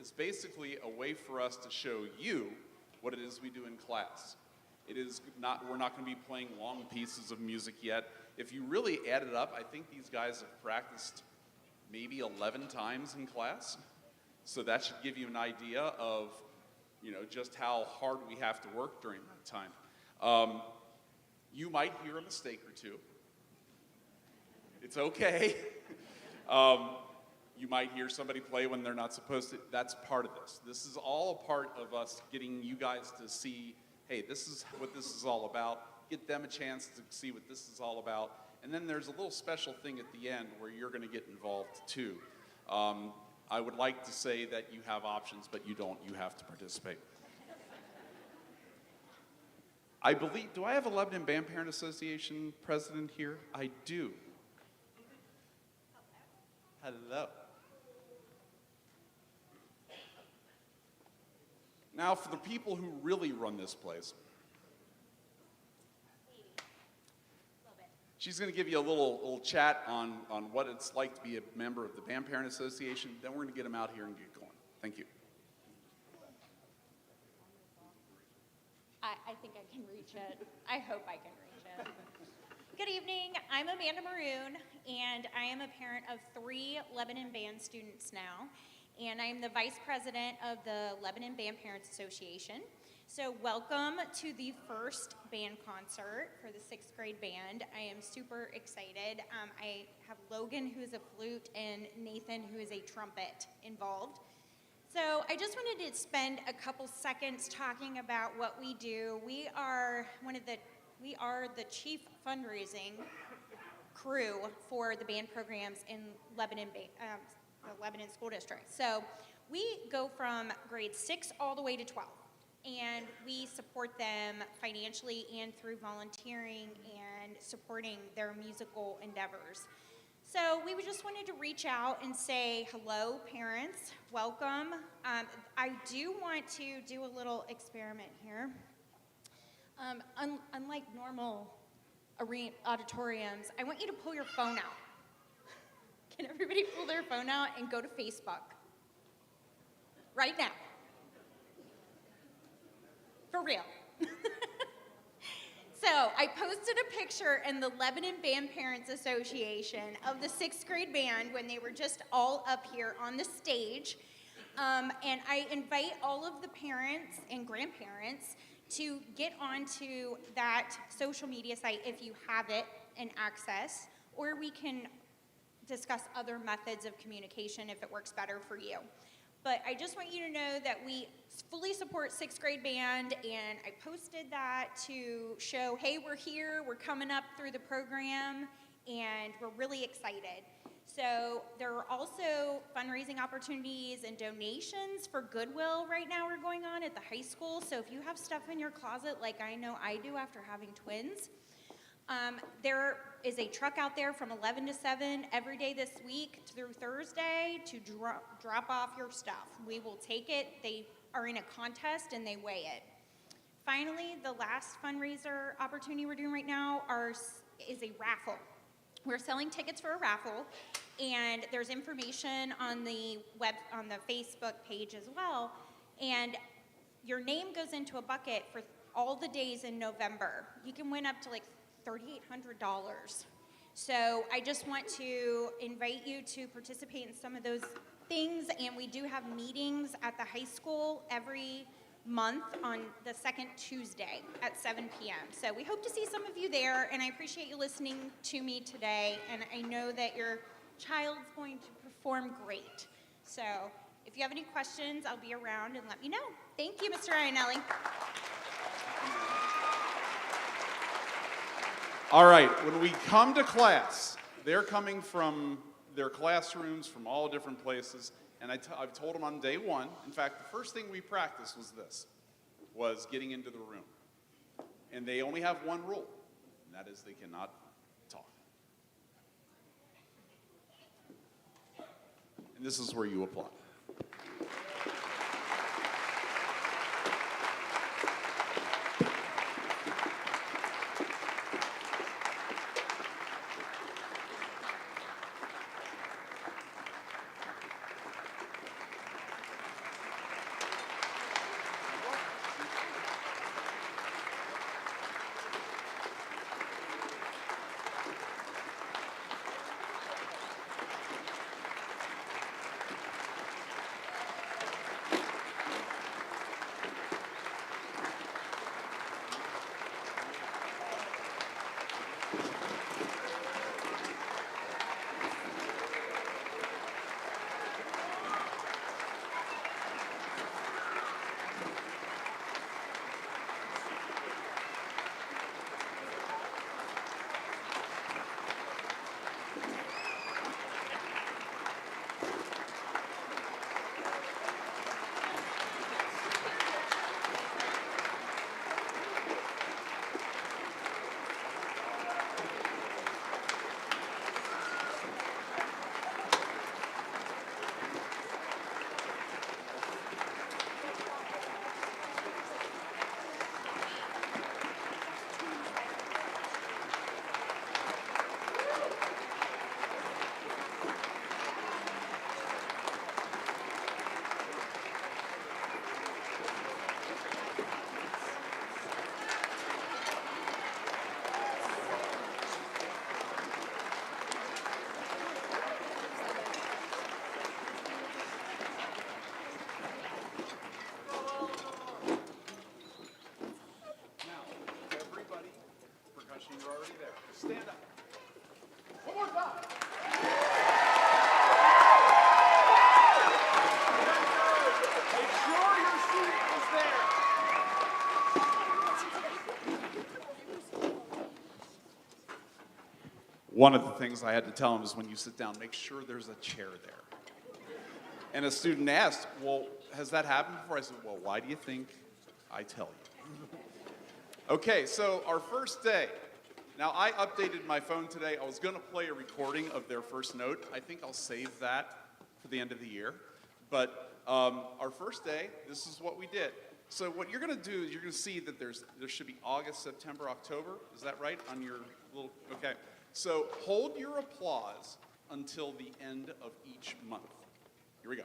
is basically a way for us to show you what it is we do in class. We're not going to be playing long pieces of music yet. If you really add it up, I think these guys have practiced maybe 11 times in class. So that should give you an idea of, just how hard we have to work during that time. You might hear a mistake or two. It's okay. You might hear somebody play when they're not supposed to. That's part of this. This is all a part of us getting you guys to see, hey, this is what this is all about. Get them a chance to see what this is all about. And then there's a little special thing at the end where you're going to get involved too. I would like to say that you have options, but you don't. You have to participate. I believe, do I have a Lebanon Band Parent Association president here? I do. Hello. Now, for the people who really run this place, she's going to give you a little chat on what it's like to be a member of the Band Parent Association. Then we're going to get them out here and get going. Thank you. I think I can reach it. I hope I can reach it. Good evening. I'm Amanda Maroon, and I am a parent of 3 Lebanon Band students now, and I am the vice president of the Lebanon Band Parents Association. So welcome to the first band concert for the 6th grade band. I am super excited. I have Logan, who is a flute, and Nathan, who is a trumpet, involved. So I just wanted to spend a couple seconds talking about what we do. We are the chief fundraising crew for the band programs in Lebanon, the Lebanon School District. So we go from grade 6 all the way to 12. And we support them financially and through volunteering and supporting their musical endeavors. So we just wanted to reach out and say, hello, parents, welcome. I do want to do a little experiment here. Unlike normal auditoriums, I want you to pull your phone out. Can everybody pull their phone out and go to Facebook? Right now. For real. So I posted a picture in the Lebanon Band Parents Association of the 6th grade band when they were just all up here on the stage. And I invite all of the parents and grandparents to get onto that social media site if you have it and access, or we can discuss other methods of communication if it works better for you. But I just want you to know that we fully support 6th grade band, and I posted that to show, hey, we're here, we're coming up through the program, and we're really excited. So there are also fundraising opportunities and donations for Goodwill right now are going on at the high school. So if you have stuff in your closet like I know I do after having twins, there is a truck out there from 11 to 7 every day this week through Thursday to drop off your stuff. We will take it. They are in a contest and they weigh it. Finally, the last fundraiser opportunity we're doing right now is a raffle. We're selling tickets for a raffle, and there's information on the Facebook page as well. And your name goes into a bucket for all the days in November. You can win up to like $3,800. So I just want to invite you to participate in some of those things, and we do have meetings at the high school every month on the second Tuesday at 7 p.m. So we hope to see some of you there, and I appreciate you listening to me today, and I know that your child's going to perform great. So if you have any questions, I'll be around, and let me know. Thank you, Mr. Iannelli. All right, when we come to class, they're coming from their classrooms from all different places, and I've told them on day one, in fact, the first thing we practiced was getting into the room. And they only have one rule, and that is they cannot talk. And this is where you applaud. one of the things I had to tell him is when you sit down, make sure there's a chair there. And a student asked, well, has that happened before? I said, well, why do you think I tell you? Okay, so our first day. Now, I updated my phone today. I was going to play a recording of their first note. I think I'll save that for the end of the year. But our first day, this is what we did. So what you're going to do is you're going to see that there should be August, September, October. Is that right on your little, okay. So hold your applause until the end of each month. Here we go.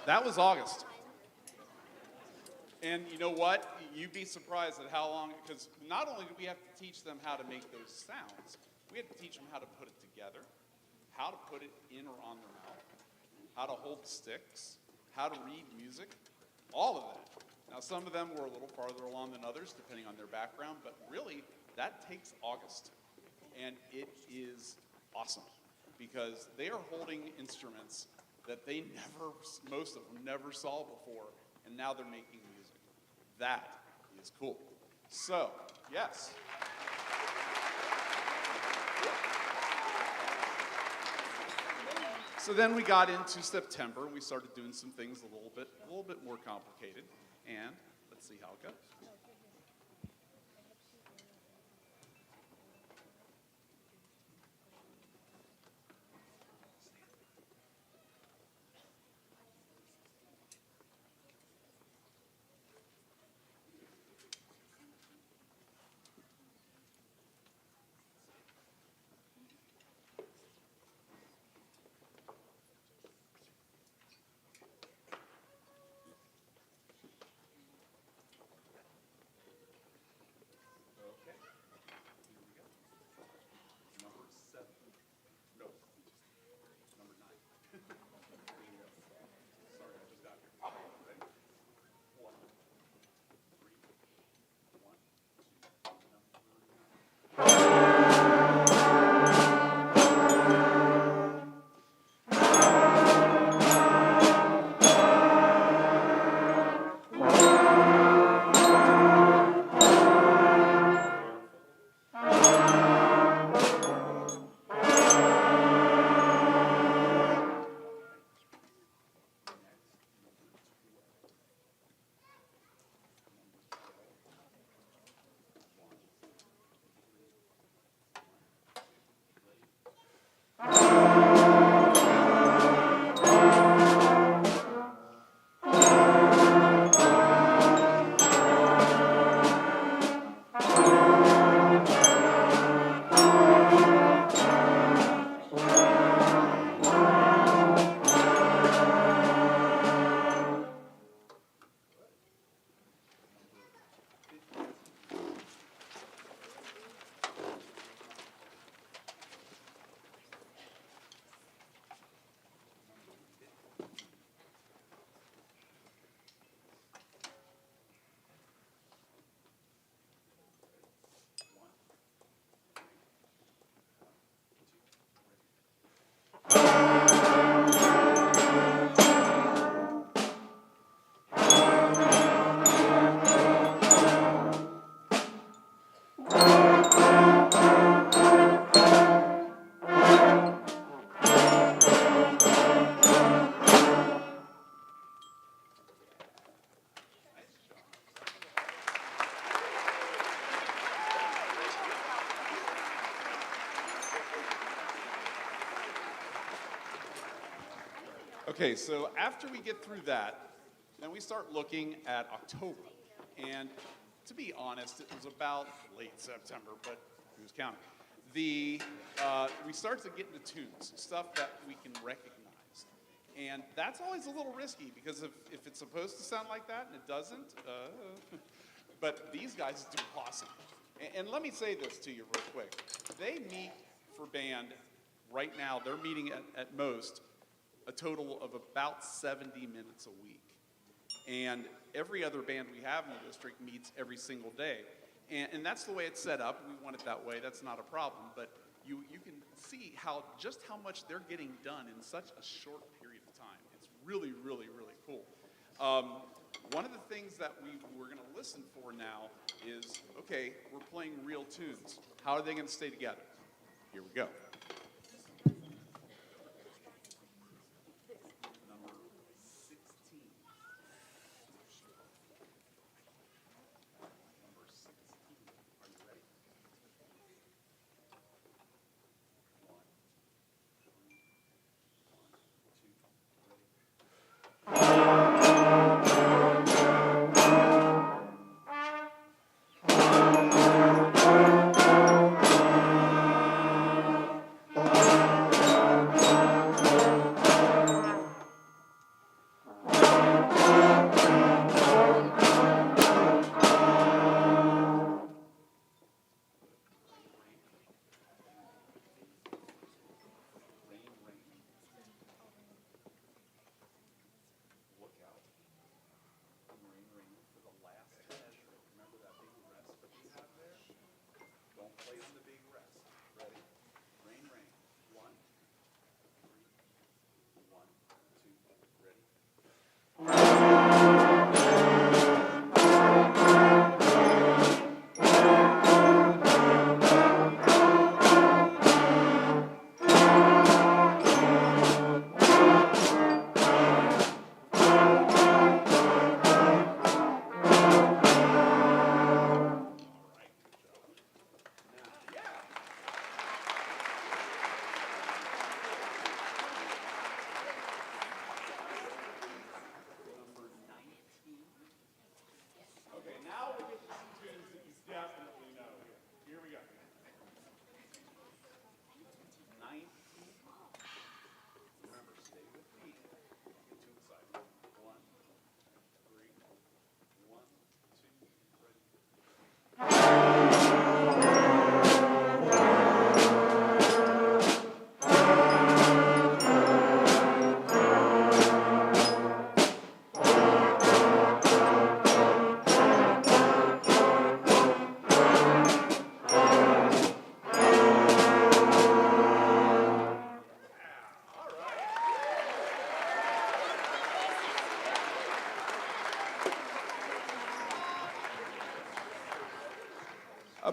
That was August. And you know what? You'd be surprised at how long, because not only do we have to teach them how to make those sounds, we have to teach them how to put it together, how to put it in or on their mouth, how to hold sticks, how to read music, all of that. Now, some of them were a little farther along than others, depending on their background, but really, that takes August. And it is awesome, because they are holding instruments that they never, most of them never saw before, and now they're making music. That is cool. So, yes. So then we got into September, and we started doing some things a little bit more complicated, and let's see how it goes. Okay, so after we get through that, then we start looking at October. And to be honest, it was about late September, but who's counting? We start to get into tunes, stuff that we can recognize. And that's always a little risky because if it's supposed to sound like that and it doesn't, but these guys do awesome. And let me say this to you real quick. They meet for band right now, they're meeting at most a total of about 70 minutes a week. And every other band we have in the district meets every single day. And that's the way it's set up. We want it that way. That's not a problem. But you can see just how much they're getting done in such a short period of time. It's really, really, really cool. One of the things that we're going to listen for now is, okay, we're playing real tunes. How are they going to stay together? Here we go.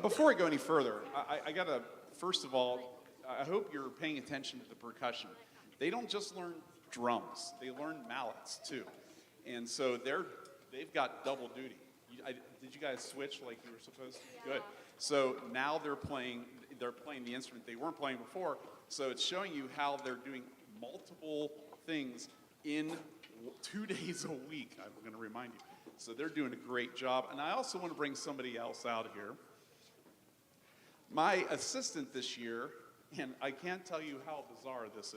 Before I go any further, I gotta, first of all, I hope you're paying attention to the percussion. They don't just learn drums, they learn mallets too. And so they've got double duty. Did you guys switch like you were supposed to? Yeah. Good. So now they're playing the instrument they weren't playing before. So it's showing you how they're doing multiple things in 2 days a week, I'm gonna remind you. So they're doing a great job. And I also want to bring somebody else out here. My assistant this year, and I can't tell you how bizarre this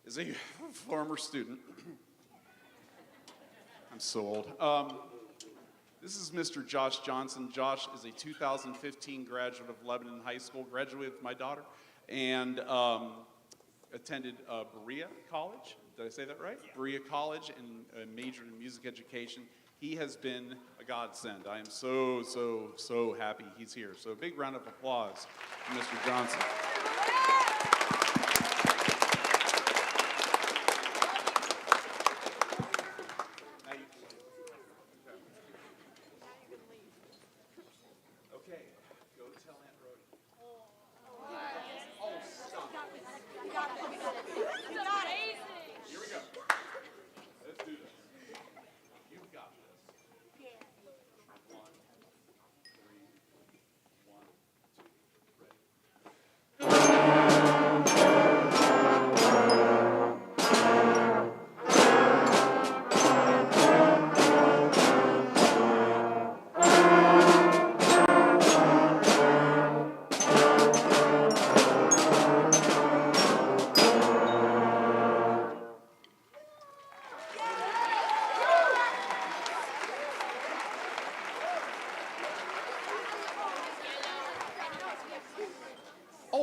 is a former student. I'm so old. This is Mr. Josh Johnson. Josh is a 2015 graduate of Lebanon High School, graduated with my daughter, and attended Berea College. Did I say that right? Yeah. Berea College and majored in music education. He has been a godsend. I am so, so, so happy he's here. So a big round of applause for Mr. Johnson. Okay, go tell Aunt Rhody. Oh, stop. Here we go. Let's do this. You've got this. 1, 3, 1, 2, ready.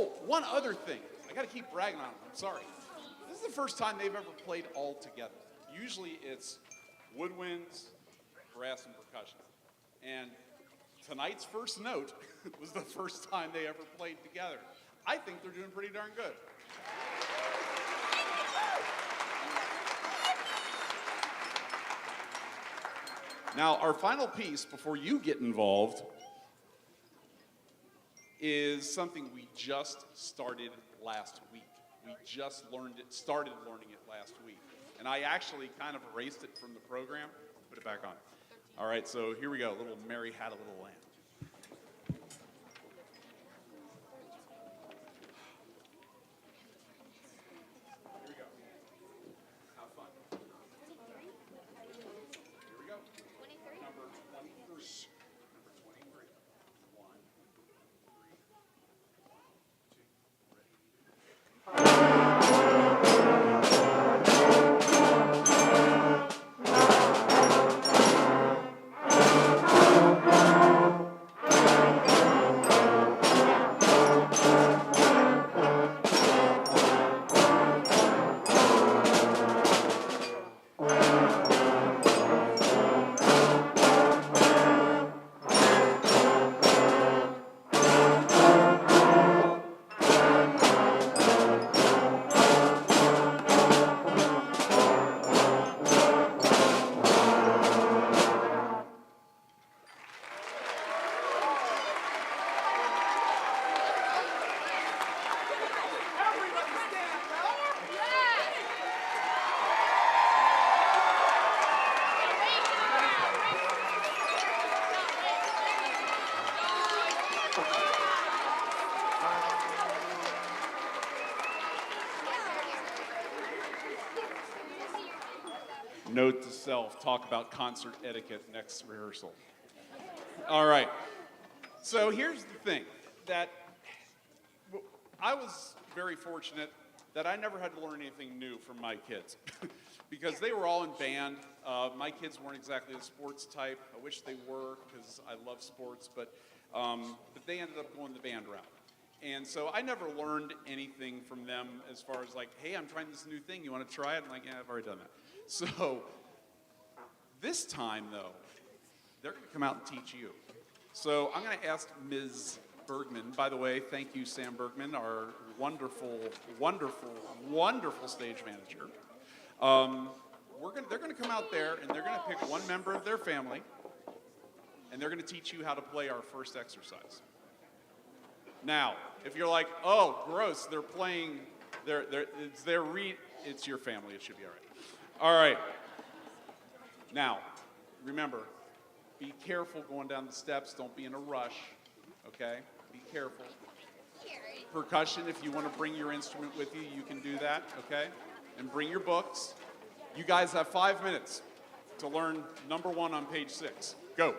Oh, one other thing. I got to keep bragging on them. I'm sorry. This is the first time they've ever played all together. Usually it's woodwinds, brass, and percussion. And tonight's first note was the first time they ever played together. I think they're doing pretty darn good. Now, our final piece before you get involved is something we just started last week. We just started learning it last week. And I actually kind of erased it from the program, put it back on. All right, so here we go. Little Mary Had a Little Lamb. Here we go. Have fun. Here we go. 23? Number 23. Number 23. 1, 3, 2. Note to self, talk about concert etiquette next rehearsal. All right. So here's the thing, that I was very fortunate that I never had to learn anything new from my kids because they were all in band. My kids weren't exactly the sports type. I wish they were because I love sports, but they ended up going the band route. And so I never learned anything from them as far as like, hey, I'm trying this new thing. You want to try it? I'm like, yeah, I've already done that. So this time, though, they're going to come out and teach you. So I'm going to ask Ms. Bergman. By the way, thank you, Sam Bergman, our wonderful, wonderful, wonderful stage manager. They're going to come out there, and they're going to pick one member of their family, and they're going to teach you how to play our first exercise. Now, if you're like, oh, gross, they're playing, it's your family, it should be all right. All right. Now, remember, be careful going down the steps. Don't be in a rush, okay? Be careful. Percussion, if you want to bring your instrument with you, you can do that, okay? And bring your books. You guys have 5 minutes to learn number 1 on page 6. Go.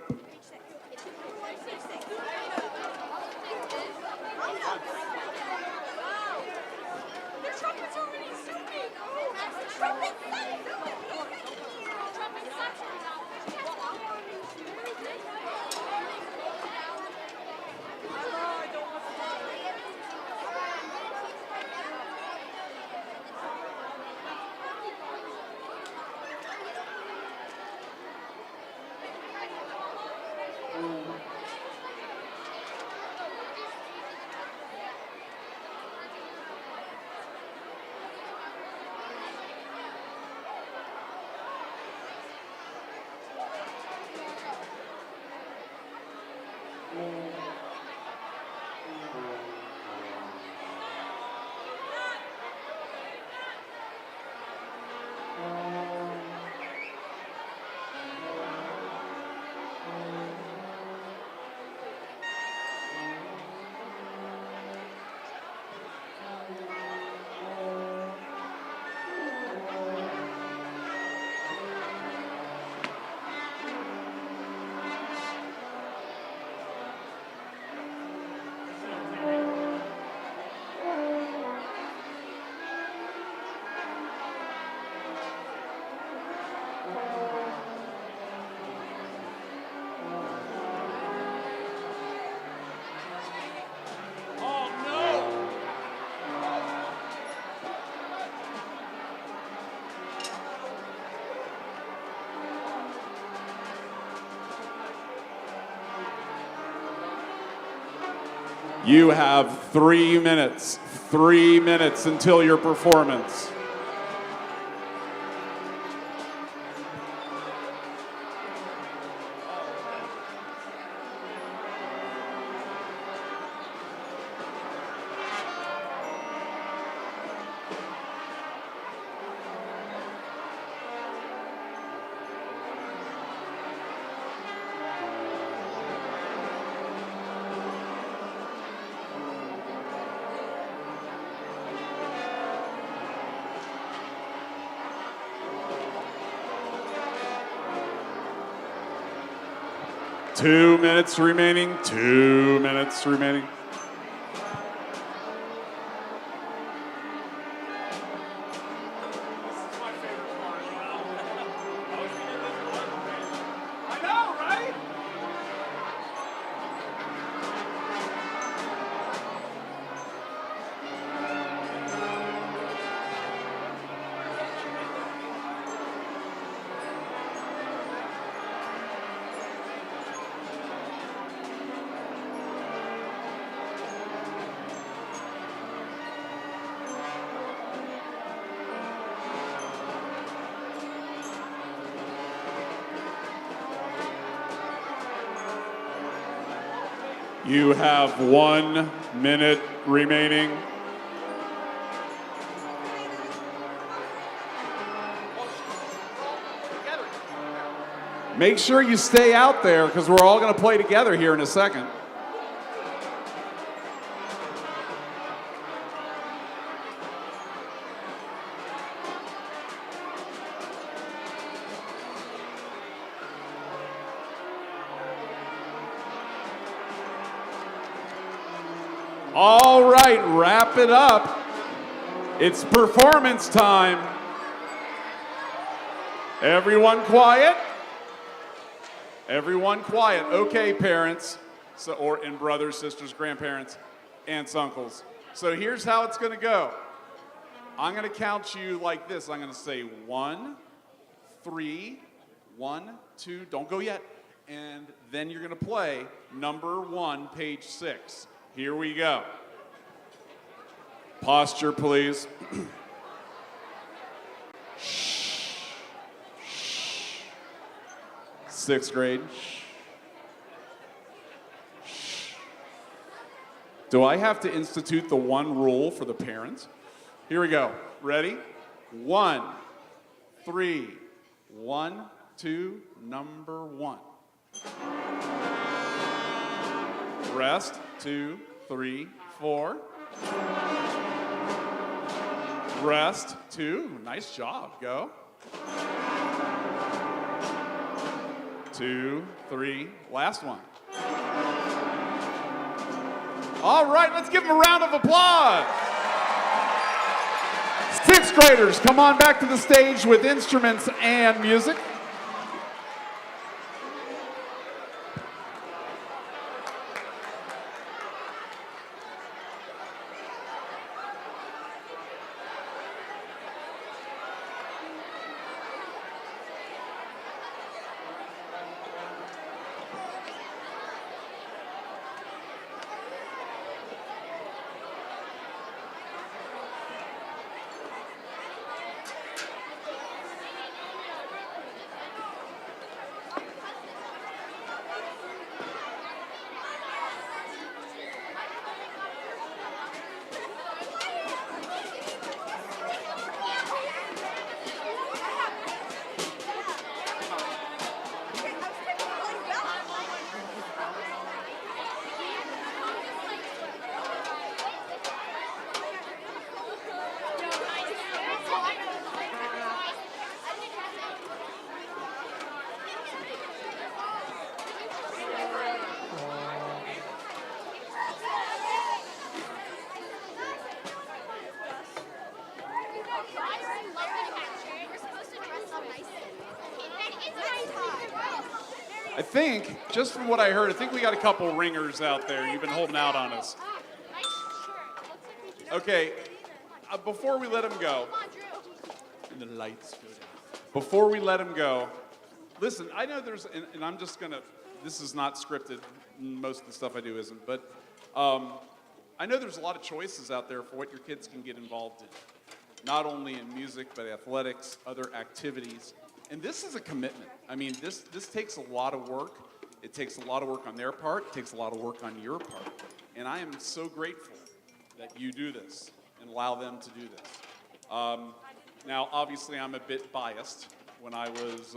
You have 3 minutes. 3 minutes until your performance. Two minutes remaining. 2 minutes remaining. I know, right? You have 1 minute remaining. Make sure you stay out there because we're all going to play together here in a second. All right, wrap it up. It's performance time. Everyone quiet. Everyone quiet. Okay, parents, and brothers, sisters, grandparents, aunts, uncles. So here's how it's going to go. I'm going to count you like this. I'm going to say 1, 3, 1, 2. Don't go yet. And then you're going to play number 1, page 6. Here we go. Posture, please. Sixth grade. Do I have to institute the one rule for the parents? Here we go. Ready? 1, 3, 1, 2, number 1. Rest, 2, 3, 4. Rest, 2. Nice job. Go. 2, 3. Last one. All right, let's give them a round of applause. Sixth graders, come on back to the stage with instruments and music. I think, just from what I heard, I think we got a couple ringers out there. You've been holding out on us. Okay, before we let them go, and the lights go down. Before we let them go, listen, I know there's, and I'm just gonna, this is not scripted, most of the stuff I do isn't, but I know there's a lot of choices out there for what your kids can get involved in, not only in music, but athletics, other activities. And this is a commitment. I mean, this takes a lot of work. It takes a lot of work on their part. It takes a lot of work on your part. And I am so grateful that you do this and allow them to do this. Now, obviously, I'm a bit biased. When I was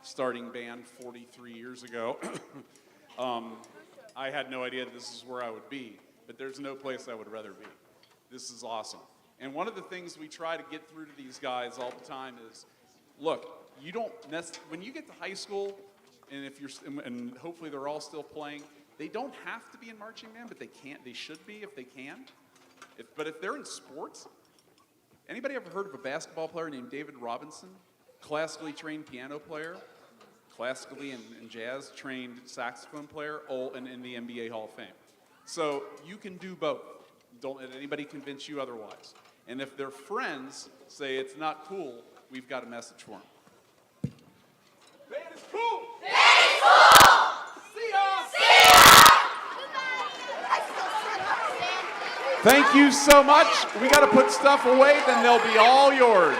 starting band 43 years ago, I had no idea this is where I would be. But there's no place I would rather be. This is awesome. And one of the things we try to get through to these guys all the time is, look, you don't when you get to high school, and hopefully they're all still playing, they don't have to be in marching band, but they should be if they can. But if they're in sports, anybody ever heard of a basketball player named David Robinson? Classically trained piano player, classically and jazz trained saxophone player, all in the NBA Hall of Fame. So you can do both. Don't let anybody convince you otherwise. And if their friends say it's not cool, we've got a message for them. Band is cool! Band is cool! See ya! See ya! Thank you so much. We got to put stuff away, then they'll be all yours.